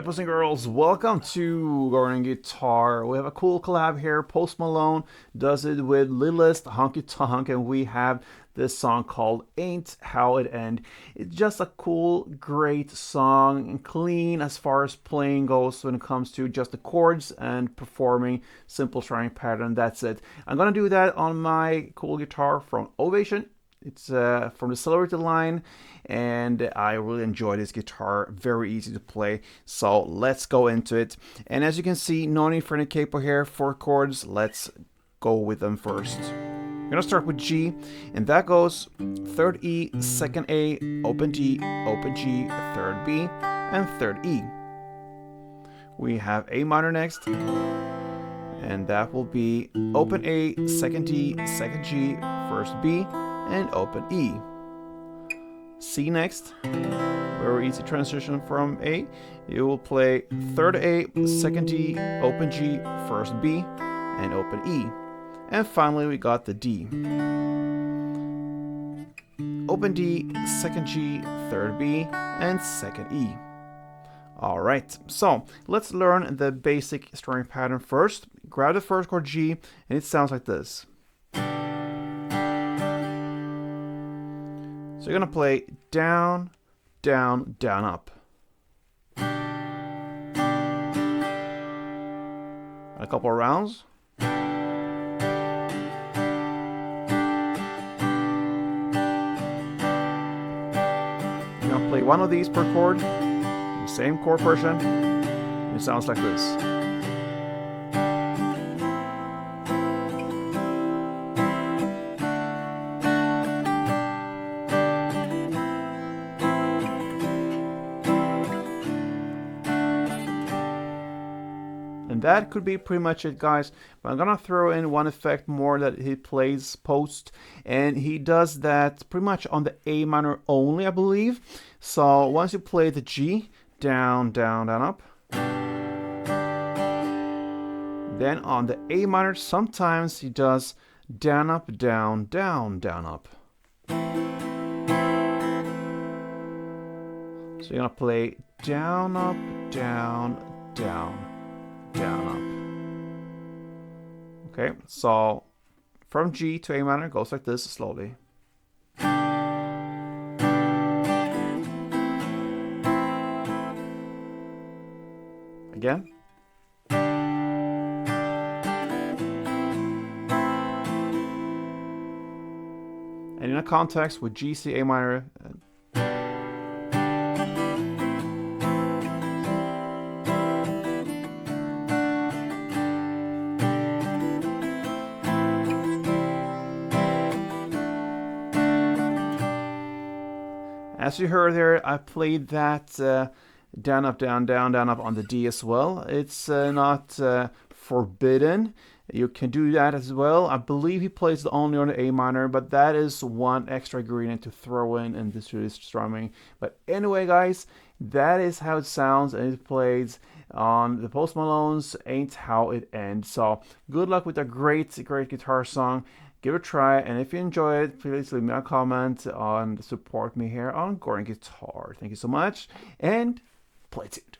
boys and girls, welcome to Gordon Guitar. We have a cool collab here. Post Malone does it with Littlest Honky Tonk, and we have this song called Ain't How It End. It's just a cool, great song, and clean as far as playing goes when it comes to just the chords and performing simple strumming pattern. That's it. I'm gonna do that on my cool guitar from Ovation. It's from the Songwriter line, and I really enjoy this guitar. Very easy to play, so let's go into it. And as you can see, no need for any capo here. 4 chords, let's go with them first. We're gonna start with G, and that goes 3rd E, 2nd A, open G, 3rd B, and 3rd E. We have A minor next, and that will be open A, 2nd D, 2nd G, 1st B, and open E. C next, very easy transition from A. You will play 3rd A, 2nd D, open G, 1st B, and open E. And finally we got the D. Open D, 2nd G, 3rd B, and 2nd E. Alright, so let's learn the basic strumming pattern first. Grab the first chord G, and it sounds like this. So you're gonna play down, down, down, up. A couple of rounds. You're gonna play one of these per chord, the same chord progression. It sounds like this. And that could be pretty much it, guys. But I'm gonna throw in one effect more that he plays post, and he does that pretty much on the A minor only, I believe. So once you play the G, down, down, down, up. Then on the A minor, sometimes he does down, up, down, down, down, up. So you're gonna play down, up, down, down, down, up. Okay, so from G to A minor goes like this slowly. Again. And in a context with G, C, A minor. As you heard there, I played that down, up, down, down, down, up on the D as well. It's not forbidden. You can do that as well. I believe he plays it only on the A minor, but that is one extra ingredient to throw in this strumming. But anyway, guys, that is how it sounds, and it plays on the Post Malone's Ain't How It Ends. So good luck with a great, great guitar song. Give it a try, and if you enjoy it, please leave me a comment and support me here on Gordon Guitar. Thank you so much, and play tuned.